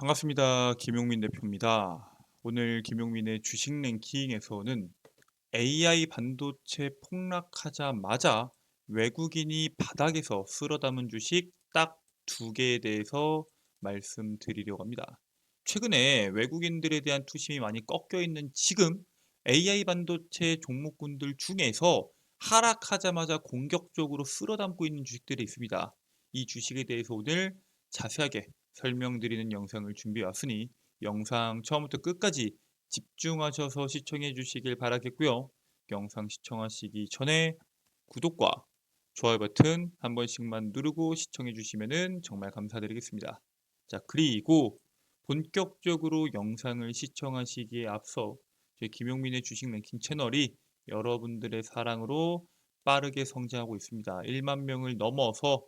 반갑습니다. 김용민 대표입니다. 오늘 김용민의 주식 랭킹에서는 AI 반도체 폭락하자마자 외국인이 바닥에서 쓸어 담은 주식 딱 두 개에 대해서 말씀드리려고 합니다. 최근에 외국인들에 대한 투심이 많이 꺾여 있는 지금 AI 반도체 종목군들 중에서 하락하자마자 공격적으로 쓸어 담고 있는 주식들이 있습니다. 이 주식에 대해서 오늘 자세하게 설명드리는 영상을 준비해 왔으니 영상 처음부터 끝까지 집중하셔서 시청해 주시길 바라겠고요. 영상 시청하시기 전에 구독과 좋아요 버튼 한 번씩만 누르고 시청해 주시면 정말 감사드리겠습니다. 자, 그리고 본격적으로 영상을 시청하시기에 앞서 저희 김용민의 주식 랭킹 채널이 여러분들의 사랑으로 빠르게 성장하고 있습니다. 1만 명을 넘어서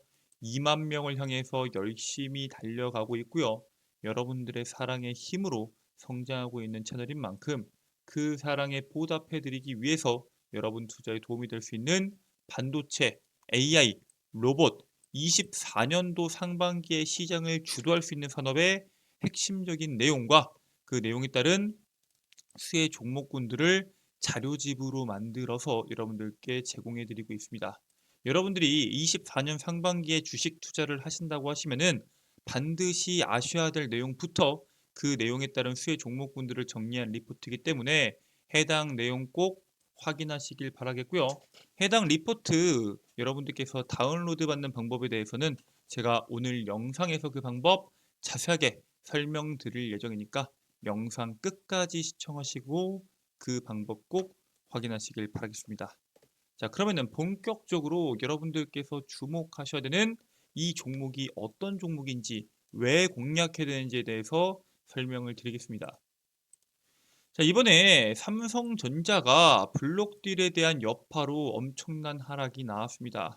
2만 명을 향해서 열심히 달려가고 있고요. 여러분들의 사랑의 힘으로 성장하고 있는 채널인 만큼 그 사랑에 보답해드리기 위해서 여러분 투자에 도움이 될 수 있는 반도체, AI, 로봇, 24년도 상반기의 시장을 주도할 수 있는 산업의 핵심적인 내용과 그 내용에 따른 수혜 종목군들을 자료집으로 만들어서 여러분들께 제공해드리고 있습니다. 여러분들이 24년 상반기에 주식 투자를 하신다고 하시면은 반드시 아셔야 될 내용부터 그 내용에 따른 수혜 종목군들을 정리한 리포트이기 때문에 해당 내용 꼭 확인하시길 바라겠고요. 해당 리포트 여러분들께서 다운로드 받는 방법에 대해서는 제가 오늘 영상에서 그 방법 자세하게 설명드릴 예정이니까 영상 끝까지 시청하시고 그 방법 꼭 확인하시길 바라겠습니다. 자, 그러면은 본격적으로 여러분들께서 주목하셔야 되는 이 종목이 어떤 종목인지 왜 공략해야 되는지에 대해서 설명을 드리겠습니다. 자, 이번에 삼성전자가 블록딜에 대한 여파로 엄청난 하락이 나왔습니다.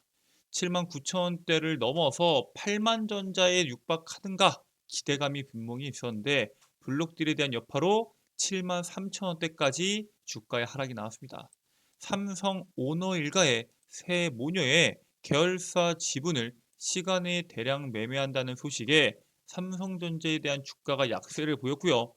7만 9천 원대를 넘어서 8만 전자에 육박하는가 기대감이 분명히 있었는데 블록딜에 대한 여파로 7만 3천 원대까지 주가의 하락이 나왔습니다. 삼성 오너 일가의 새 모녀의 계열사 지분을 시간에 대량 매매한다는 소식에 삼성전자에 대한 주가가 약세를 보였고요.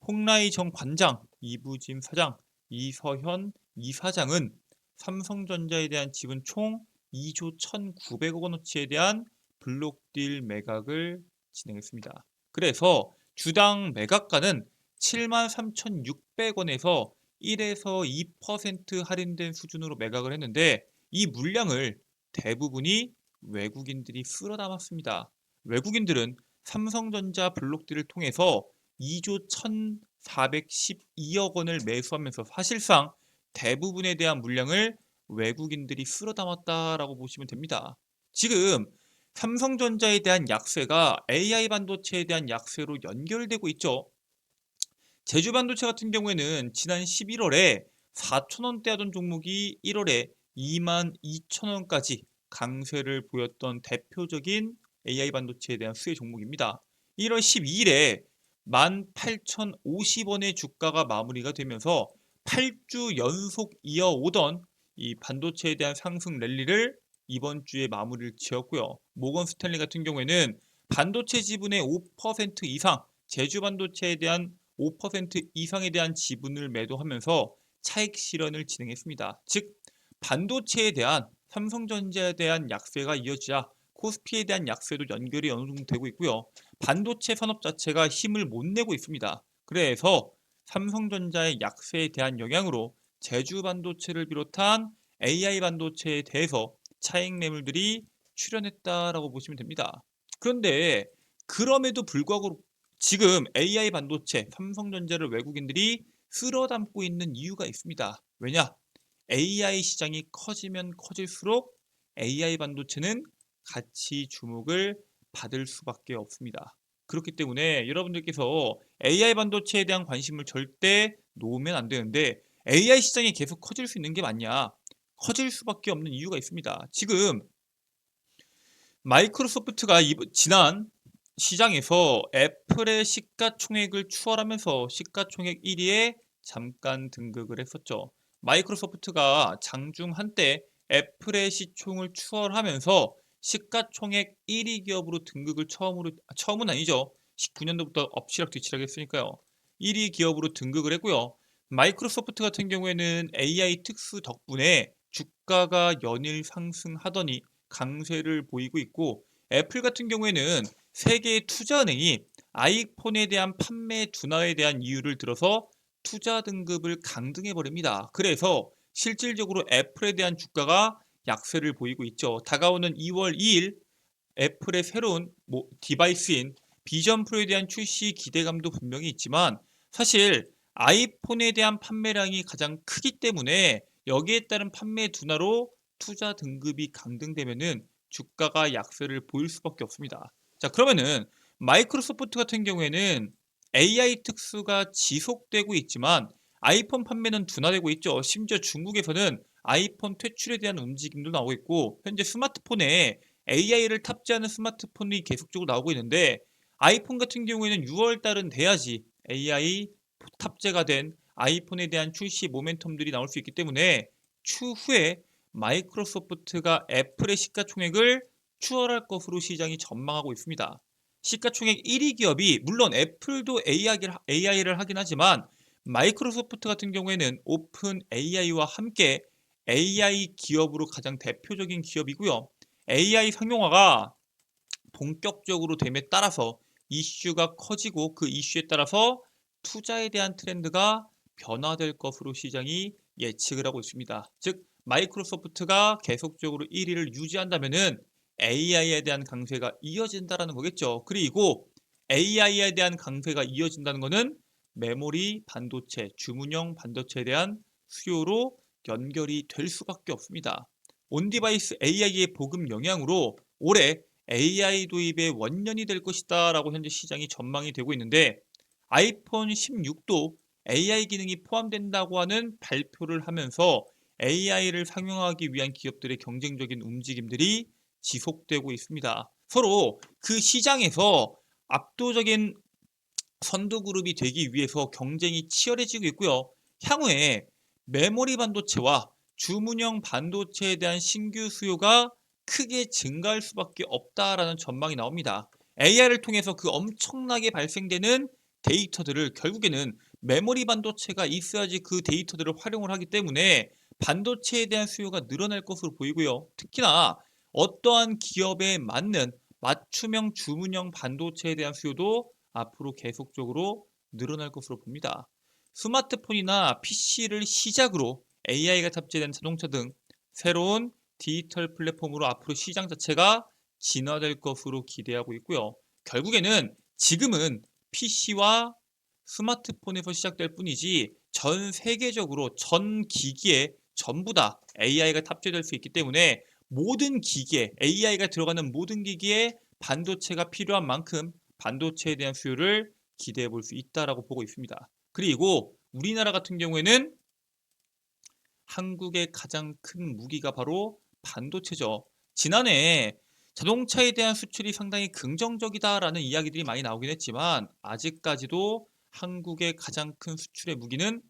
홍라이 전 관장, 이부진 사장, 이서현 이사장은 삼성전자에 대한 지분 총 2조 1,900억 원어치에 대한 블록딜 매각을 진행했습니다. 그래서 주당 매각가는 73,600원에서 1에서 2% 할인된 수준으로 매각을 했는데 이 물량을 대부분이 외국인들이 쓸어 담았습니다. 외국인들은 삼성전자 블록딜을 통해서 2조 1,412억 원을 매수하면서 사실상 대부분에 대한 물량을 외국인들이 쓸어 담았다라고 보시면 됩니다. 지금 삼성전자에 대한 약세가 AI 반도체에 대한 약세로 연결되고 있죠. 제주반도체 같은 경우에는 지난 11월에 4,000원대 하던 종목이 1월에 22,000원까지 강세를 보였던 대표적인 AI 반도체에 대한 수혜 종목입니다. 1월 12일에 18,050원의 주가가 마무리가 되면서 8주 연속 이어오던 이 반도체에 대한 상승 랠리를 이번 주에 마무리를 지었고요. 모건 스탠리 같은 경우에는 반도체 지분의 5% 이상, 제주 반도체에 대한 5% 이상에 대한 지분을 매도하면서 차익 실현을 진행했습니다. 즉 반도체에 대한 삼성전자에 대한 약세가 이어지자 코스피에 대한 약세도 연결이 어느 정도 되고 있고요. 반도체 산업 자체가 힘을 못 내고 있습니다. 그래서 삼성전자의 약세에 대한 영향으로 제주 반도체를 비롯한 AI 반도체에 대해서 차익 매물들이 출현했다라고 보시면 됩니다. 그런데 그럼에도 불구하고 지금 AI 반도체, 삼성전자를 외국인들이 쓸어 담고 있는 이유가 있습니다. 왜냐? AI 시장이 커지면 커질수록 AI 반도체는 같이 주목을 받을 수밖에 없습니다. 그렇기 때문에 여러분들께서 AI 반도체에 대한 관심을 절대 놓으면 안 되는데 AI 시장이 계속 커질 수 있는 게 맞냐? 커질 수밖에 없는 이유가 있습니다. 지금 마이크로소프트가 지난 시장에서 애플의 시가총액을 추월하면서 시가총액 1위에 잠깐 등극을 했었죠. 마이크로소프트가 장중 한때 애플의 시총을 추월하면서 시가총액 1위 기업으로 등극을 처음은 아니죠. 19년도부터 엎치락뒤치락 했으니까요. 1위 기업으로 등극을 했고요. 마이크로소프트 같은 경우에는 AI 특수 덕분에 주가가 연일 상승하더니 강세를 보이고 있고, 애플 같은 경우에는 세계 투자은행이 아이폰에 대한 판매 둔화에 대한 이유를 들어서 투자 등급을 강등해 버립니다. 그래서 실질적으로 애플에 대한 주가가 약세를 보이고 있죠. 다가오는 2월 2일 애플의 새로운 디바이스인 비전 프로에 대한 출시 기대감도 분명히 있지만, 사실 아이폰에 대한 판매량이 가장 크기 때문에 여기에 따른 판매 둔화로 투자 등급이 강등되면은 주가가 약세를 보일 수밖에 없습니다. 자, 그러면은 마이크로소프트 같은 경우에는 AI 특수가 지속되고 있지만 아이폰 판매는 둔화되고 있죠. 심지어 중국에서는 아이폰 퇴출에 대한 움직임도 나오고 있고, 현재 스마트폰에 AI를 탑재하는 스마트폰이 계속적으로 나오고 있는데, 아이폰 같은 경우에는 6월 달은 돼야지 AI 탑재가 된 아이폰에 대한 출시 모멘텀들이 나올 수 있기 때문에 추후에 마이크로소프트가 애플의 시가총액을 추월할 것으로 시장이 전망하고 있습니다. 시가총액 1위 기업이, 물론 애플도 AI를 하긴 하지만 마이크로소프트 같은 경우에는 오픈 AI와 함께 AI 기업으로 가장 대표적인 기업이고요. AI 상용화가 본격적으로 됨에 따라서 이슈가 커지고, 그 이슈에 따라서 투자에 대한 트렌드가 변화될 것으로 시장이 예측을 하고 있습니다. 즉, 마이크로소프트가 계속적으로 1위를 유지한다면은 AI에 대한 강세가 이어진다라는 거겠죠. 그리고 AI에 대한 강세가 이어진다는 것은 메모리 반도체, 주문형 반도체에 대한 수요로 연결이 될 수밖에 없습니다. 온디바이스 AI의 보급 영향으로 올해 AI 도입의 원년이 될 것이다 라고 현재 시장이 전망이 되고 있는데, 아이폰 16도 AI 기능이 포함된다고 하는 발표를 하면서 AI를 상용하기 위한 기업들의 경쟁적인 움직임들이 지속되고 있습니다. 서로 그 시장에서 압도적인 선두그룹이 되기 위해서 경쟁이 치열해지고 있고요. 향후에 메모리 반도체와 주문형 반도체에 대한 신규 수요가 크게 증가할 수밖에 없다라는 전망이 나옵니다. AI를 통해서 그 엄청나게 발생되는 데이터들을 결국에는 메모리 반도체가 있어야지 그 데이터들을 활용을 하기 때문에 반도체에 대한 수요가 늘어날 것으로 보이고요. 특히나 어떠한 기업에 맞는 맞춤형 주문형 반도체에 대한 수요도 앞으로 계속적으로 늘어날 것으로 봅니다. 스마트폰이나 PC를 시작으로 AI가 탑재된 자동차 등 새로운 디지털 플랫폼으로 앞으로 시장 자체가 진화될 것으로 기대하고 있고요. 결국에는 지금은 PC와 스마트폰에서 시작될 뿐이지 전 세계적으로 전 기기에 전부 다 AI가 탑재될 수 있기 때문에 모든 기기에, AI가 들어가는 모든 기기에 반도체가 필요한 만큼 반도체에 대한 수요를 기대해 볼 수 있다라고 보고 있습니다. 그리고 우리나라 같은 경우에는 한국의 가장 큰 무기가 바로 반도체죠. 지난해 자동차에 대한 수출이 상당히 긍정적이다라는 이야기들이 많이 나오긴 했지만 아직까지도 한국의 가장 큰 수출의 무기는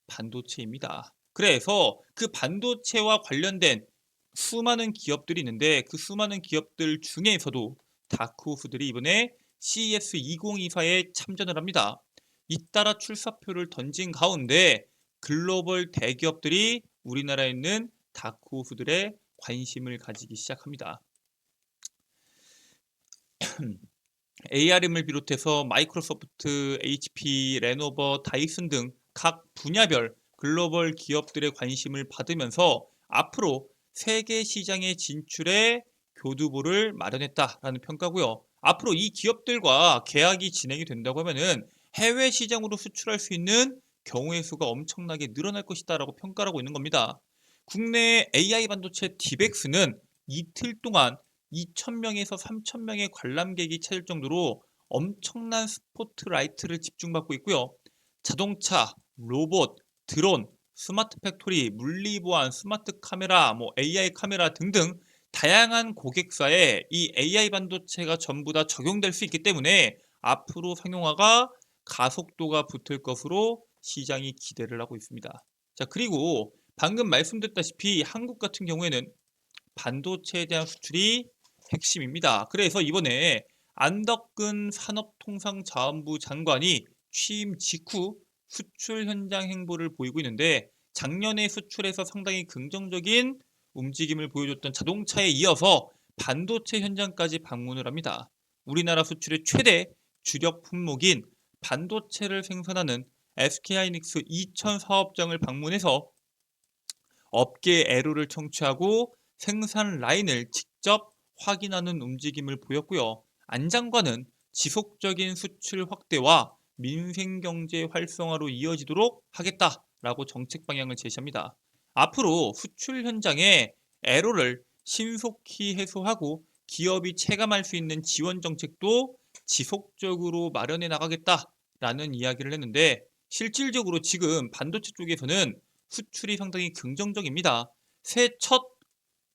반도체입니다. 그래서 그 반도체와 관련된 수많은 기업들이 있는데, 그 수많은 기업들 중에서도 다크호스들이 이번에 CES 2024에 참전을 합니다. 잇따라 출사표를 던진 가운데 글로벌 대기업들이 우리나라에 있는 다크호스들의 관심을 가지기 시작합니다. ARM을 비롯해서 마이크로소프트, HP, 레노버, 다이슨 등 각 분야별 글로벌 기업들의 관심을 받으면서 앞으로 세계 시장의 진출에 교두보를 마련했다라는 평가고요. 앞으로 이 기업들과 계약이 진행이 된다고 하면은 해외 시장으로 수출할 수 있는 경우의 수가 엄청나게 늘어날 것이다라고 평가를 하고 있는 겁니다. 국내 AI 반도체 디벡스는 이틀 동안 2,000명에서 3,000명의 관람객이 찾을 정도로 엄청난 스포트라이트를 집중받고 있고요. 자동차, 로봇, 드론, 스마트 팩토리, 물리보안, 스마트 카메라, AI 카메라 등등 다양한 고객사에 이 AI 반도체가 전부 다 적용될 수 있기 때문에 앞으로 상용화가 가속도가 붙을 것으로 시장이 기대를 하고 있습니다. 자, 그리고 방금 말씀드렸다시피 한국 같은 경우에는 반도체에 대한 수출이 핵심입니다. 그래서 이번에 안덕근 산업통상자원부 장관이 취임 직후 수출 현장 행보를 보이고 있는데 작년에 수출에서 상당히 긍정적인 움직임을 보여줬던 자동차에 이어서 반도체 현장까지 방문을 합니다. 우리나라 수출의 최대 주력 품목인 반도체를 생산하는 SK하이닉스 이천 사업장을 방문해서 업계 애로를 청취하고 생산 라인을 직접 확인하는 움직임을 보였고요. 안 장관은 지속적인 수출 확대와 민생경제 활성화로 이어지도록 하겠다라고 정책 방향을 제시합니다. 앞으로 수출 현장의 애로를 신속히 해소하고 기업이 체감할 수 있는 지원 정책도 지속적으로 마련해 나가겠다라는 이야기를 했는데 실질적으로 지금 반도체 쪽에서는 수출이 상당히 긍정적입니다. 새 첫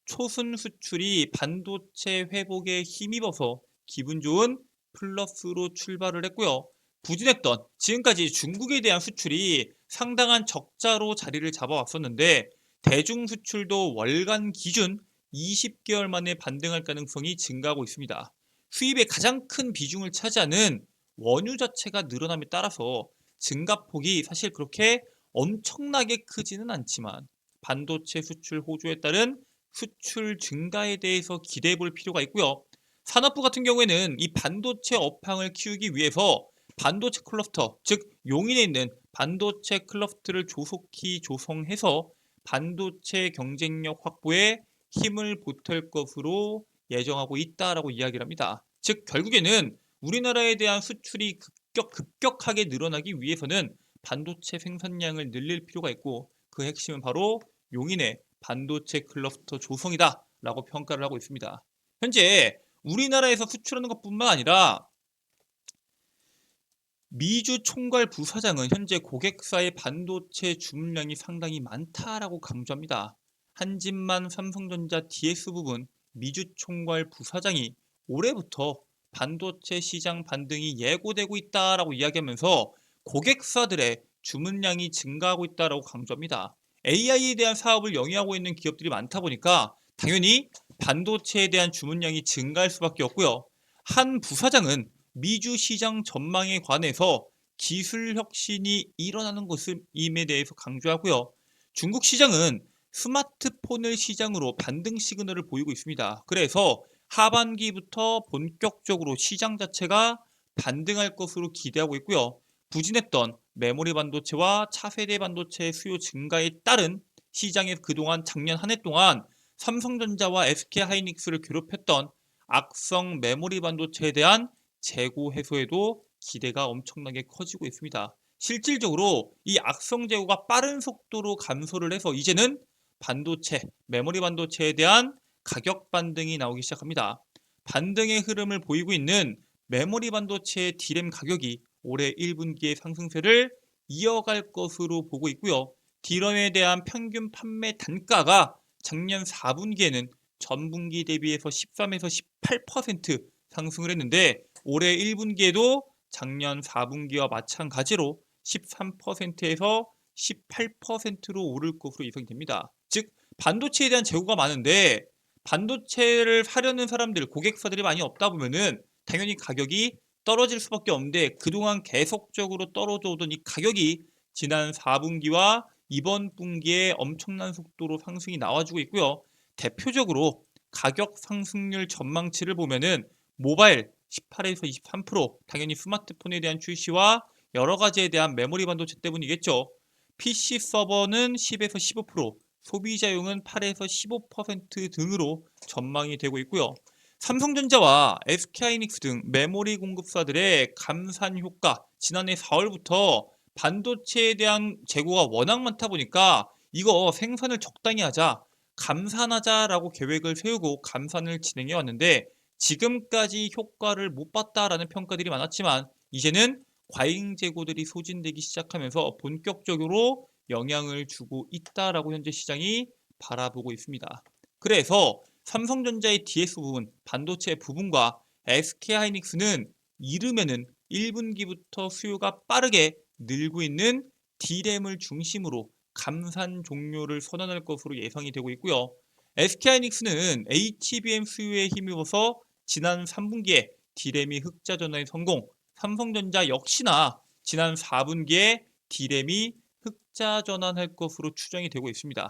초순 수출이 반도체 회복에 힘입어서 기분 좋은 플러스로 출발을 했고요. 부진했던 지금까지 중국에 대한 수출이 상당한 적자로 자리를 잡아왔었는데 대중 수출도 월간 기준 20개월 만에 반등할 가능성이 증가하고 있습니다. 수입의 가장 큰 비중을 차지하는 원유 자체가 늘어남에 따라서 증가폭이 사실 그렇게 엄청나게 크지는 않지만 반도체 수출 호조에 따른 수출 증가에 대해서 기대해 볼 필요가 있고요. 산업부 같은 경우에는 이 반도체 업황을 키우기 위해서 반도체 클러스터, 즉 용인에 있는 반도체 클러스터를 조속히 조성해서 반도체 경쟁력 확보에 힘을 보탤 것으로 예정하고 있다라고 이야기를 합니다. 즉 결국에는 우리나라에 대한 수출이 급격하게 늘어나기 위해서는 반도체 생산량을 늘릴 필요가 있고 그 핵심은 바로 용인의 반도체 클러스터 조성이다라고 평가를 하고 있습니다. 현재 우리나라에서 수출하는 것뿐만 아니라 미주 총괄 부사장은 현재 고객사의 반도체 주문량이 상당히 많다라고 강조합니다. 한진만 삼성전자 DS 부분 미주 총괄 부사장이 올해부터 반도체 시장 반등이 예고되고 있다라고 이야기하면서 고객사들의 주문량이 증가하고 있다라고 강조합니다. AI에 대한 사업을 영위하고 있는 기업들이 많다 보니까 당연히 반도체에 대한 주문량이 증가할 수밖에 없고요. 한 부사장은 미주 시장 전망에 관해서 기술 혁신이 일어나는 것임에 대해서 강조하고요. 중국 시장은 스마트폰을 시장으로 반등 시그널을 보이고 있습니다. 그래서 하반기부터 본격적으로 시장 자체가 반등할 것으로 기대하고 있고요. 부진했던 메모리 반도체와 차세대 반도체 수요 증가에 따른 시장에 그동안 작년 한 해 동안 삼성전자와 SK하이닉스를 괴롭혔던 악성 메모리 반도체에 대한 재고 해소에도 기대가 엄청나게 커지고 있습니다. 실질적으로 이 악성 재고가 빠른 속도로 감소를 해서 이제는 반도체, 메모리 반도체에 대한 가격 반등이 나오기 시작합니다. 반등의 흐름을 보이고 있는 메모리 반도체의 D램 가격이 올해 1분기의 상승세를 이어갈 것으로 보고 있고요. D램에 대한 평균 판매 단가가 작년 4분기에는 전분기 대비해서 13에서 18% 상승을 했는데 올해 1분기에도 작년 4분기와 마찬가지로 13%에서 18%로 오를 것으로 예상이 됩니다. 즉 반도체에 대한 재고가 많은데 반도체를 사려는 사람들, 고객사들이 많이 없다 보면은 당연히 가격이 떨어질 수밖에 없는데 그동안 계속적으로 떨어져 오던 이 가격이 지난 4분기와 이번 분기에 엄청난 속도로 상승이 나와주고 있고요. 대표적으로 가격 상승률 전망치를 보면은 모바일 18에서 23%, 당연히 스마트폰에 대한 출시와 여러 가지에 대한 메모리 반도체 때문이겠죠. PC 서버는 10에서 15%, 소비자용은 8에서 15% 등으로 전망이 되고 있고요. 삼성전자와 SK하이닉스 등 메모리 공급사들의 감산 효과, 지난해 4월부터 반도체에 대한 재고가 워낙 많다 보니까 이거 생산을 적당히 하자, 감산하자라고 계획을 세우고 감산을 진행해 왔는데 지금까지 효과를 못 봤다라는 평가들이 많았지만 이제는 과잉 재고들이 소진되기 시작하면서 본격적으로 영향을 주고 있다라고 현재 시장이 바라보고 있습니다. 그래서 삼성전자의 DS 부분, 반도체 부분과 SK하이닉스는 이르면은 1분기부터 수요가 빠르게 늘고 있는 D램을 중심으로 감산 종료를 선언할 것으로 예상이 되고 있고요. SK하이닉스는 HBM 수요에 힘입어서 지난 3분기에 D램이 흑자 전환의 성공, 삼성전자 역시나 지난 4분기에 D램이 흑자 전환할 것으로 추정이 되고 있습니다.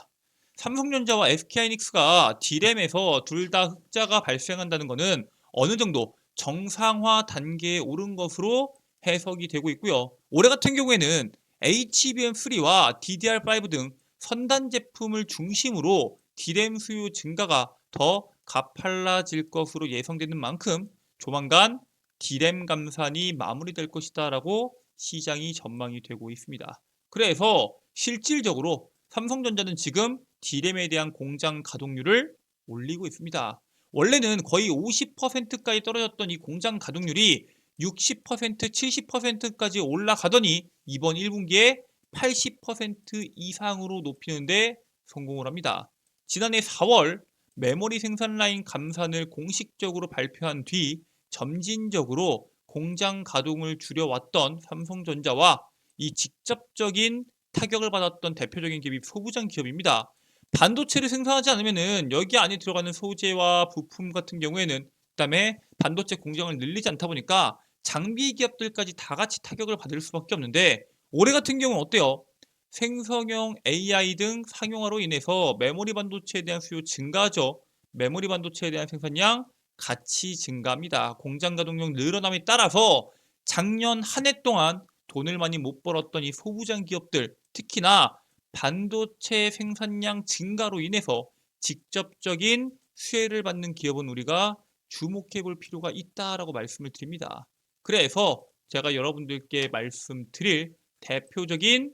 삼성전자와 SK하이닉스가 D램에서 둘 다 흑자가 발생한다는 것은 어느 정도 정상화 단계에 오른 것으로 해석이 되고 있고요. 올해 같은 경우에는 HBM3와 DDR5 등 선단 제품을 중심으로 D램 수요 증가가 더 가팔라질 것으로 예상되는 만큼 조만간 D램 감산이 마무리될 것이다 라고 시장이 전망이 되고 있습니다. 그래서 실질적으로 삼성전자는 지금 D램에 대한 공장 가동률을 올리고 있습니다. 원래는 거의 50%까지 떨어졌던 이 공장 가동률이 60%, 70%까지 올라가더니 이번 1분기에 80% 이상으로 높이는데 성공을 합니다. 지난해 4월 메모리 생산 라인 감산을 공식적으로 발표한 뒤 점진적으로 공장 가동을 줄여왔던 삼성전자와 이 직접적인 타격을 받았던 대표적인 기업이 소부장 기업입니다. 반도체를 생산하지 않으면은 여기 안에 들어가는 소재와 부품 같은 경우에는 그다음에 반도체 공장을 늘리지 않다 보니까 장비 기업들까지 다 같이 타격을 받을 수밖에 없는데 올해 같은 경우는 어때요? 생성형 AI 등 상용화로 인해서 메모리 반도체에 대한 수요 증가죠. 메모리 반도체에 대한 생산량 같이 증가합니다. 공장 가동력 늘어남에 따라서 작년 한 해 동안 돈을 많이 못 벌었던 이 소부장 기업들, 특히나 반도체 생산량 증가로 인해서 직접적인 수혜를 받는 기업은 우리가 주목해 볼 필요가 있다라고 말씀을 드립니다. 그래서 제가 여러분들께 말씀드릴 대표적인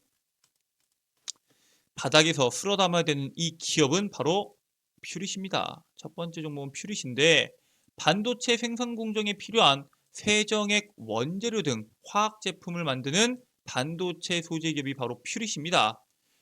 바닥에서 쓸어 담아야 되는 이 기업은 바로 퓨릿입니다. 첫 번째 종목은 퓨릿인데 반도체 생산 공정에 필요한 세정액 원재료 등 화학 제품을 만드는 반도체 소재 기업이 바로 퓨릿입니다.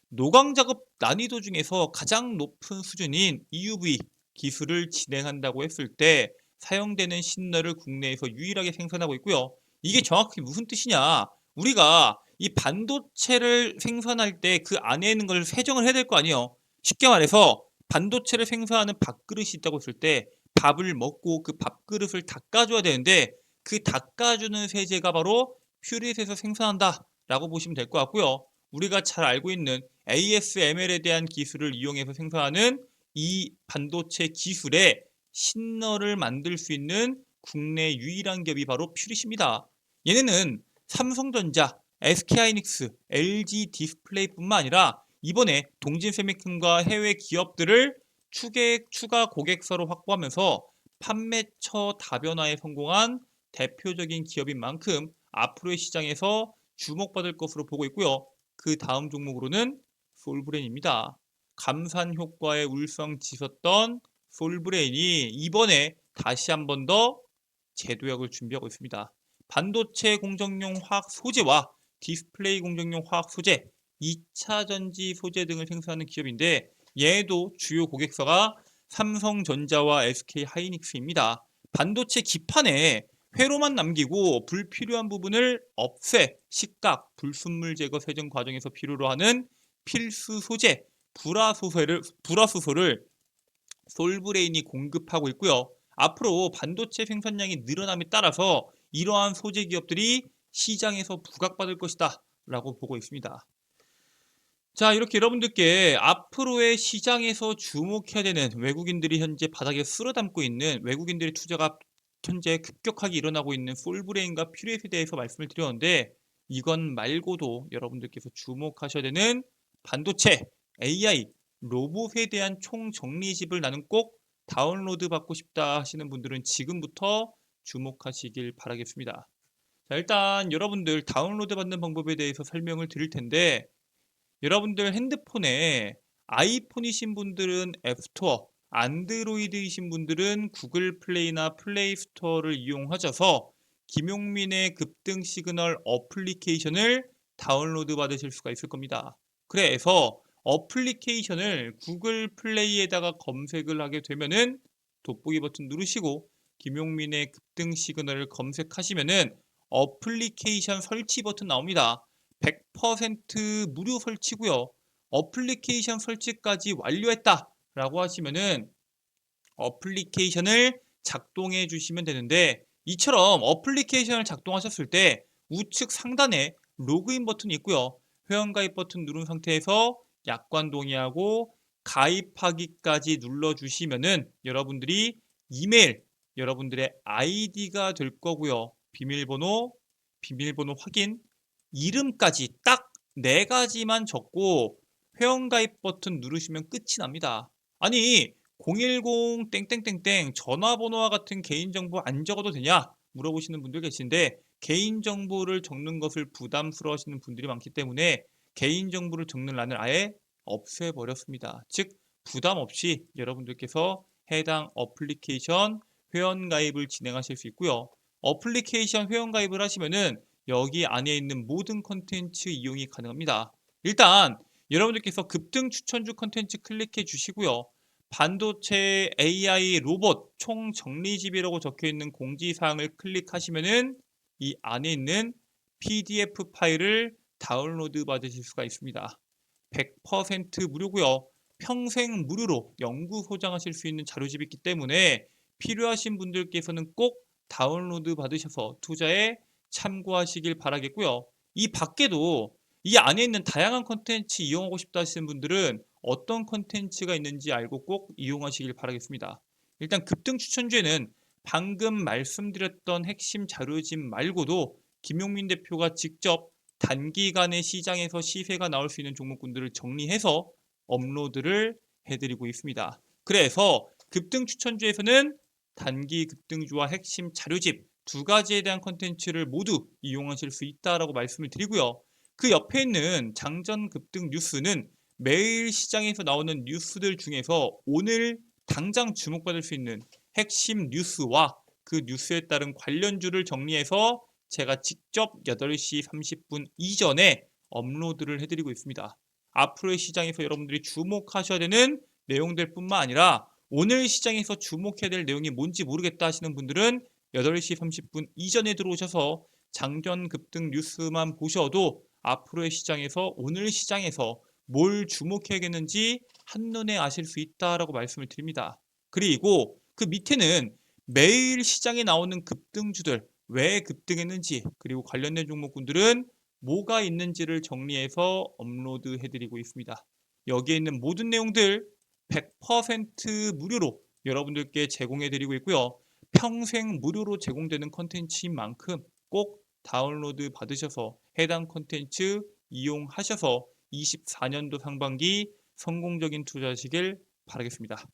노광 작업 난이도 중에서 가장 높은 수준인 EUV 기술을 진행한다고 했을 때 사용되는 신너를 국내에서 유일하게 생산하고 있고요. 이게 정확히 무슨 뜻이냐? 우리가 이 반도체를 생산할 때 그 안에 있는 걸 세정을 해야 될 거 아니에요. 쉽게 말해서 반도체를 생산하는 밥그릇이 있다고 했을 때 밥을 먹고 그 밥그릇을 닦아줘야 되는데 그 닦아주는 세제가 바로 퓨릿에서 생산한다 라고 보시면 될 것 같고요. 우리가 잘 알고 있는 ASML에 대한 기술을 이용해서 생산하는 이 반도체 기술의 신너를 만들 수 있는 국내 유일한 기업이 바로 퓨릿입니다. 얘네는 삼성전자, SK하이닉스, LG 디스플레이뿐만 아니라 이번에 동진세미컴과 해외 기업들을 추가 고객사로 확보하면서 판매처 다변화에 성공한 대표적인 기업인 만큼 앞으로의 시장에서 주목받을 것으로 보고 있고요. 그 다음 종목으로는 솔브레인입니다. 감산 효과에 울성지섰던 솔브레인이 이번에 다시 한 번 더 재도약을 준비하고 있습니다. 반도체 공정용 화학 소재와 디스플레이 공정용 화학 소재, 2차 전지 소재 등을 생산하는 기업인데 얘도 주요 고객사가 삼성전자와 SK하이닉스입니다. 반도체 기판에 회로만 남기고 불필요한 부분을 없애, 식각, 불순물 제거 세정 과정에서 필요로 하는 필수 소재, 불화수소를 솔브레인이 공급하고 있고요. 앞으로 반도체 생산량이 늘어남에 따라서 이러한 소재 기업들이 시장에서 부각받을 것이다 라고 보고 있습니다. 자, 이렇게 여러분들께 앞으로의 시장에서 주목해야 되는 외국인들이 현재 바닥에 쓸어 담고 있는 외국인들의 투자가 현재 급격하게 일어나고 있는 솔브레인과 퓨릿에 대해서 말씀을 드렸는데 이건 말고도 여러분들께서 주목하셔야 되는 반도체, AI, 로봇에 대한 총정리집을 나는 꼭 다운로드 받고 싶다 하시는 분들은 지금부터 주목하시길 바라겠습니다. 자, 일단 여러분들 다운로드 받는 방법에 대해서 설명을 드릴 텐데 여러분들 핸드폰에 아이폰이신 분들은 앱스토어, 안드로이드이신 분들은 구글 플레이나 플레이 스토어를 이용하셔서 김용민의 급등 시그널 어플리케이션을 다운로드 받으실 수가 있을 겁니다. 그래서 어플리케이션을 구글 플레이에다가 검색을 하게 되면은 돋보기 버튼 누르시고 김용민의 급등 시그널을 검색하시면은 어플리케이션 설치 버튼 나옵니다. 100% 무료 설치고요. 어플리케이션 설치까지 완료했다 라고 하시면은 어플리케이션을 작동해 주시면 되는데 이처럼 어플리케이션을 작동하셨을 때 우측 상단에 로그인 버튼이 있고요. 회원가입 버튼 누른 상태에서 약관 동의하고 가입하기까지 눌러주시면은 여러분들이 이메일, 여러분들의 아이디가 될 거고요. 비밀번호 확인, 이름까지 딱 네 가지만 적고 회원가입 버튼 누르시면 끝이 납니다. 아니 010 땡땡땡땡 전화번호와 같은 개인정보 안 적어도 되냐? 물어보시는 분들 계신데 개인정보를 적는 것을 부담스러워 하시는 분들이 많기 때문에 개인정보를 적는 란을 아예 없애버렸습니다. 즉 부담 없이 여러분들께서 해당 어플리케이션 회원가입을 진행하실 수 있고요. 어플리케이션 회원가입을 하시면은 여기 안에 있는 모든 컨텐츠 이용이 가능합니다. 일단 여러분들께서 급등 추천주 컨텐츠 클릭해 주시고요. 반도체 AI 로봇 총 정리집이라고 적혀 있는 공지사항을 클릭하시면은 이 안에 있는 PDF 파일을 다운로드 받으실 수가 있습니다. 100% 무료고요. 평생 무료로 영구 소장하실 수 있는 자료집이 있기 때문에 필요하신 분들께서는 꼭 다운로드 받으셔서 투자에 참고하시길 바라겠고요. 이 밖에도 이 안에 있는 다양한 컨텐츠 이용하고 싶다 하시는 분들은 어떤 컨텐츠가 있는지 알고 꼭 이용하시길 바라겠습니다. 일단 급등 추천주에는 방금 말씀드렸던 핵심 자료집 말고도 김용민 대표가 직접 단기간에 시장에서 시세가 나올 수 있는 종목군들을 정리해서 업로드를 해드리고 있습니다. 그래서 급등 추천주에서는 단기 급등주와 핵심 자료집 두 가지에 대한 컨텐츠를 모두 이용하실 수 있다라고 말씀을 드리고요. 그 옆에 있는 장전 급등 뉴스는 매일 시장에서 나오는 뉴스들 중에서 오늘 당장 주목받을 수 있는 핵심 뉴스와 그 뉴스에 따른 관련주를 정리해서 제가 직접 8시 30분 이전에 업로드를 해드리고 있습니다. 앞으로의 시장에서 여러분들이 주목하셔야 되는 내용들 뿐만 아니라 오늘 시장에서 주목해야 될 내용이 뭔지 모르겠다 하시는 분들은 8시 30분 이전에 들어오셔서 장전 급등 뉴스만 보셔도 앞으로의 시장에서 오늘 시장에서 뭘 주목해야겠는지 한눈에 아실 수 있다라고 말씀을 드립니다. 그리고 그 밑에는 매일 시장에 나오는 급등주들 왜 급등했는지 그리고 관련된 종목군들은 뭐가 있는지를 정리해서 업로드 해드리고 있습니다. 여기에 있는 모든 내용들 100% 무료로 여러분들께 제공해드리고 있고요. 평생 무료로 제공되는 컨텐츠인 만큼 꼭 다운로드 받으셔서 해당 컨텐츠 이용하셔서 24년도 상반기 성공적인 투자하시길 바라겠습니다.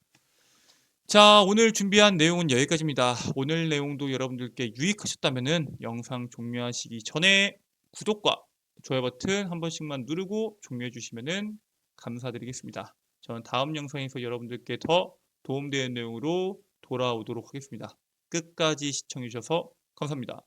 자, 오늘 준비한 내용은 여기까지입니다. 오늘 내용도 여러분들께 유익하셨다면 영상 종료하시기 전에 구독과 좋아요 버튼 한 번씩만 누르고 종료해 주시면 감사드리겠습니다. 저는 다음 영상에서 여러분들께 더 도움되는 내용으로 돌아오도록 하겠습니다. 끝까지 시청해 주셔서 감사합니다.